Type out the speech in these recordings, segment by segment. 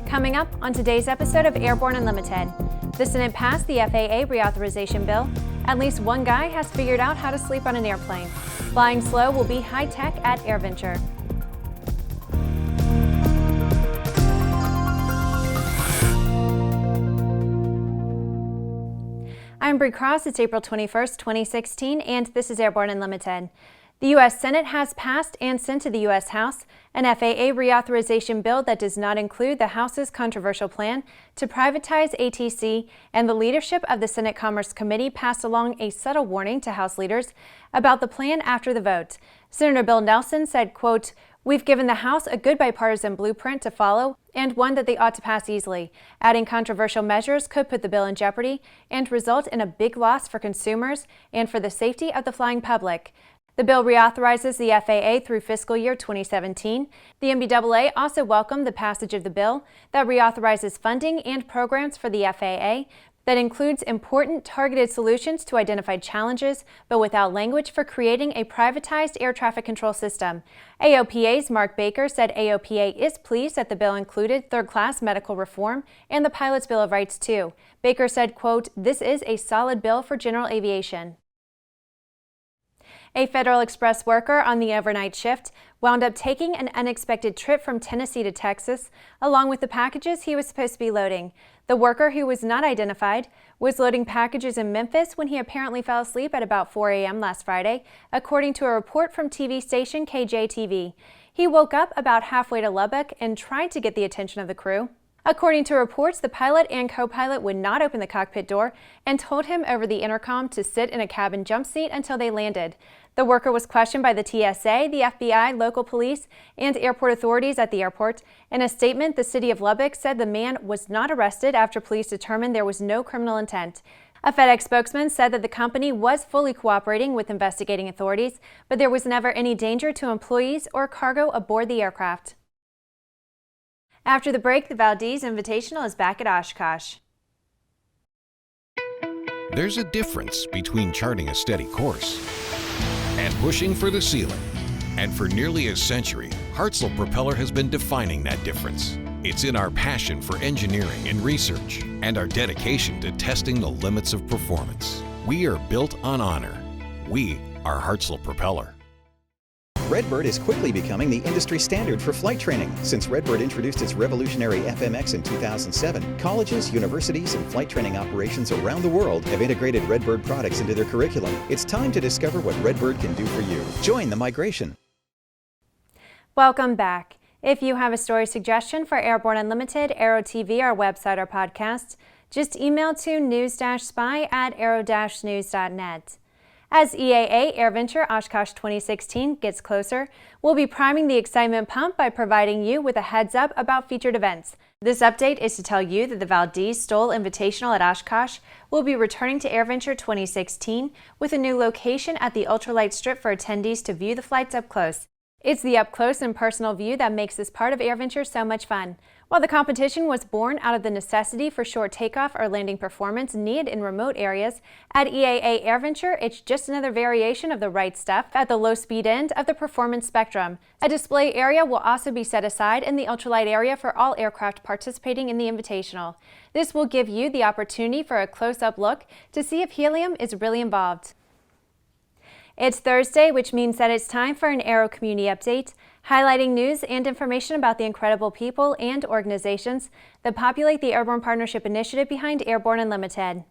Coming up on today's episode of Airborne Unlimited, the Senate passed the FAA Reauthorization bill. At least one guy has figured out how to sleep on an airplane. Flying slow will be high-tech at AirVenture. I'm Bree Cross. It's April 21st, 2016, and this is Airborne Unlimited. The U.S. Senate has passed and sent to the U.S. House an FAA reauthorization bill that does not include the House's controversial plan to privatize ATC, and the leadership of the Senate Commerce Committee passed along a subtle warning to House leaders about the plan after the vote. Senator Bill Nelson said, quote, "We've given the House a good bipartisan blueprint to follow and one that they ought to pass easily. Adding controversial measures could put the bill in jeopardy and result in a big loss for consumers and for the safety of the flying public." The bill reauthorizes the FAA through fiscal year 2017. The NBAA also welcomed the passage of the bill that reauthorizes funding and programs for the FAA that includes important targeted solutions to identified challenges, but without language for creating a privatized air traffic control system. AOPA's Mark Baker said AOPA is pleased that the bill included third-class medical reform and the Pilot's Bill of Rights too. Baker said, quote, "This is a solid bill for general aviation." A Federal Express worker on the overnight shift wound up taking an unexpected trip from Tennessee to Texas, along with the packages he was supposed to be loading. The worker, who was not identified, was loading packages in Memphis when he apparently fell asleep at about 4 a.m. last Friday, according to a report from TV station KJTV. He woke up about halfway to Lubbock and tried to get the attention of the crew. According to reports, the pilot and co-pilot would not open the cockpit door and told him over the intercom to sit in a cabin jump seat until they landed. The worker was questioned by the TSA, the FBI, local police, and airport authorities at the airport. In a statement, the city of Lubbock said the man was not arrested after police determined there was no criminal intent. A FedEx spokesman said that the company was fully cooperating with investigating authorities, but there was never any danger to employees or cargo aboard the aircraft. After the break, the Valdez Invitational is back at Oshkosh. There's a difference between charting a steady course and pushing for the ceiling. And for nearly a century, Hartzell Propeller has been defining that difference. It's in our passion for engineering and research and our dedication to testing the limits of performance. We are built on honor. We are Hartzell Propeller. Redbird is quickly becoming the industry standard for flight training. Since Redbird introduced its revolutionary FMX in 2007, colleges, universities, and flight training operations around the world have integrated Redbird products into their curriculum. It's time to discover what Redbird can do for you. Join the migration. Welcome back. If you have a story suggestion for Airborne Unlimited, Aero-TV, our website or podcast, just email to news-spy@aero-news.net. As EAA AirVenture Oshkosh 2016 gets closer, we'll be priming the excitement pump by providing you with a heads up about featured events. This update is to tell you that the Valdez STOL Invitational at Oshkosh will be returning to AirVenture 2016 with a new location at the Ultralight strip for attendees to view the flights up close. It's the up-close and personal view that makes this part of AirVenture so much fun. While the competition was born out of the necessity for short takeoff or landing performance needed in remote areas, at EAA AirVenture, it's just another variation of the right stuff at the low-speed end of the performance spectrum. A display area will also be set aside in the ultralight area for all aircraft participating in the Invitational. This will give you the opportunity for a close-up look to see if helium is really involved. It's Thursday, which means that it's time for an Aero Community Update, highlighting news and information about the incredible people and organizations that populate the Airborne Partnership Initiative behind Airborne Unlimited.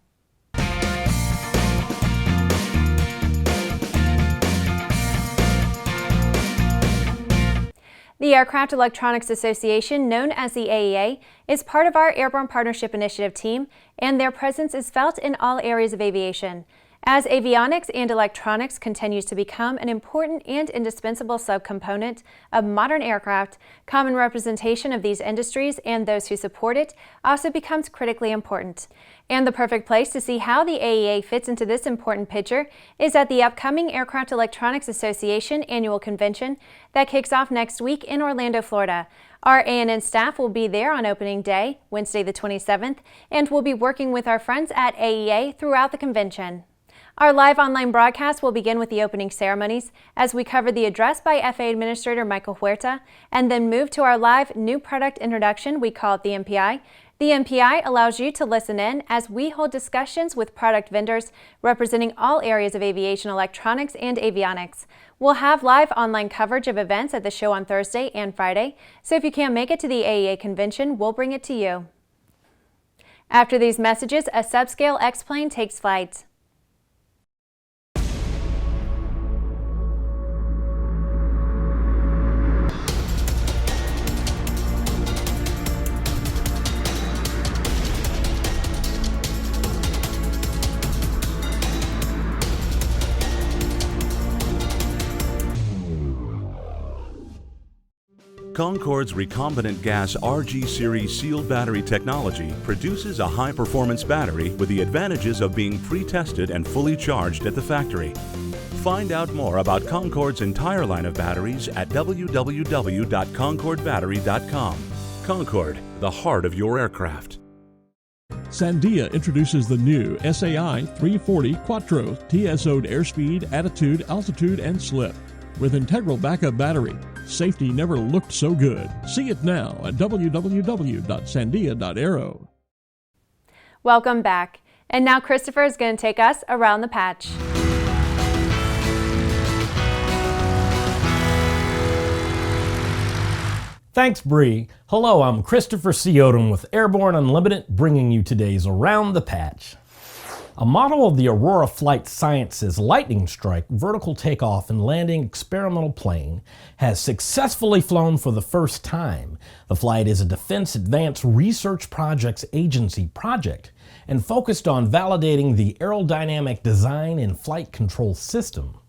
The Aircraft Electronics Association, known as the AEA, is part of our Airborne Partnership Initiative team, and their presence is felt in all areas of aviation. As avionics and electronics continues to become an important and indispensable subcomponent of modern aircraft, common representation of these industries and those who support it also becomes critically important. And the perfect place to see how the AEA fits into this important picture is at the upcoming Aircraft Electronics Association annual convention that kicks off next week in Orlando, Florida. Our ANN staff will be there on opening day, Wednesday the 27th, and we'll be working with our friends at AEA throughout the convention. Our live online broadcast will begin with the opening ceremonies as we cover the address by FAA Administrator Michael Huerta and then move to our live new product introduction. We call it the MPI. The MPI allows you to listen in as we hold discussions with product vendors representing all areas of aviation electronics and avionics. We'll have live online coverage of events at the show on Thursday and Friday, so if you can't make it to the AEA convention, we'll bring it to you. After these messages, a Subscale X-plane takes flight. Concorde's recombinant gas RG series sealed battery technology produces a high-performance battery with the advantages of being pre-tested and fully charged at the factory. Find out more about Concorde's entire line of batteries at www.concordebattery.com. Concorde, the heart of your aircraft. Sandia introduces the new SAI 340 Quattro TSO'd airspeed, attitude, altitude, and slip. With integral backup battery, safety never looked so good. See it now at www.sandia.aero. Welcome back. And now Christopher is going to take us around the patch. Thanks, Bree. Hello, I'm Christopher C. Odom with Airborne Unlimited, bringing you today's Around the Patch. A model of the Aurora Flight Sciences Lightning Strike vertical takeoff and landing experimental plane has successfully flown for the first time. The flight is a Defense Advanced Research Projects Agency project and focused on validating the aerodynamic design and flight control system.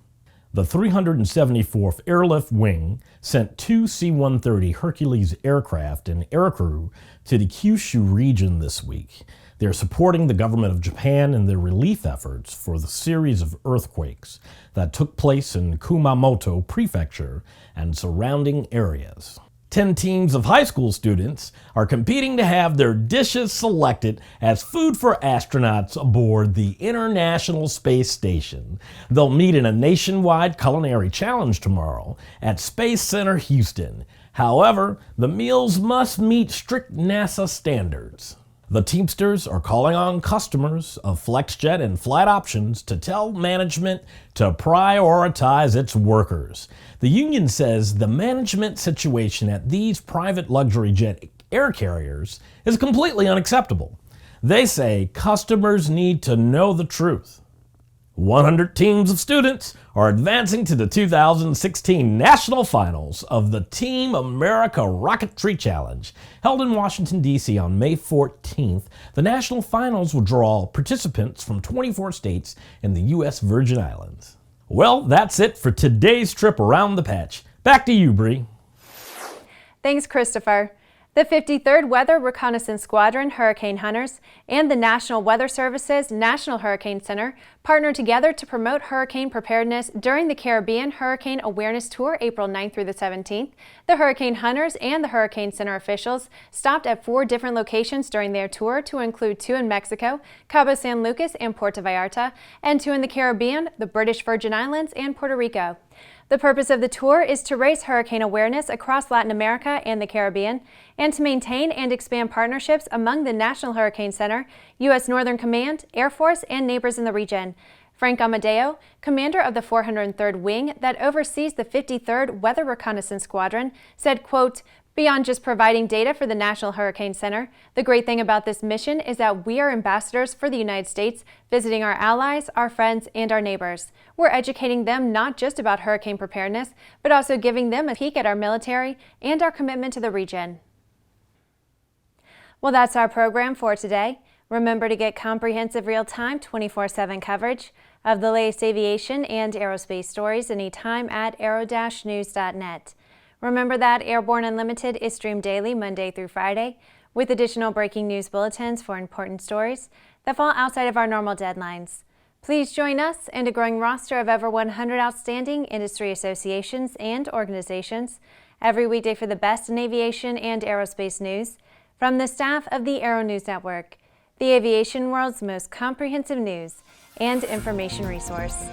The 374th Airlift Wing sent two C-130 Hercules aircraft and aircrew to the Kyushu region this week. They're supporting the government of Japan in their relief efforts for the series of earthquakes that took place in Kumamoto Prefecture and surrounding areas. 10 teams of high school students are competing to have their dishes selected as food for astronauts aboard the International Space Station. They'll meet in a nationwide culinary challenge tomorrow at Space Center Houston. However, the meals must meet strict NASA standards. The Teamsters are calling on customers of FlexJet and Flight Options to tell management to prioritize its workers. The union says the management situation at these private luxury jet air carriers is completely unacceptable. They say customers need to know the truth. 100 teams of students are advancing to the 2016 National Finals of the Team America Rocketry Challenge. Held in Washington, D.C. on May 14th, the National Finals will draw participants from 24 states and the U.S. Virgin Islands. Well, that's it for today's trip around the patch. Back to you, Bree. Thanks, Christopher. The 53rd Weather Reconnaissance Squadron Hurricane Hunters and the National Weather Service's National Hurricane Center partnered together to promote hurricane preparedness during the Caribbean Hurricane Awareness Tour April 9th through the 17th. The Hurricane Hunters and the Hurricane Center officials stopped at 4 different locations during their tour, to include 2 in Mexico, Cabo San Lucas and Puerto Vallarta, and 2 in the Caribbean, the British Virgin Islands and Puerto Rico. The purpose of the tour is to raise hurricane awareness across Latin America and the Caribbean, and to maintain and expand partnerships among the National Hurricane Center, U.S. Northern Command, Air Force, and neighbors in the region. Frank Amadeo, commander of the 403rd Wing that oversees the 53rd Weather Reconnaissance Squadron, said, quote, "Beyond just providing data for the National Hurricane Center, the great thing about this mission is that we are ambassadors for the United States, visiting our allies, our friends, and our neighbors. We're educating them not just about hurricane preparedness, but also giving them a peek at our military and our commitment to the region." Well, that's our program for today. Remember to get comprehensive real-time 24/7 coverage of the latest aviation and aerospace stories anytime at aero-news.net. Remember that Airborne Unlimited is streamed daily Monday through Friday with additional breaking news bulletins for important stories that fall outside of our normal deadlines. Please join us and a growing roster of over 100 outstanding industry associations and organizations every weekday for the best in aviation and aerospace news from the staff of the Aero-News Network, the aviation world's most comprehensive news. and information resource.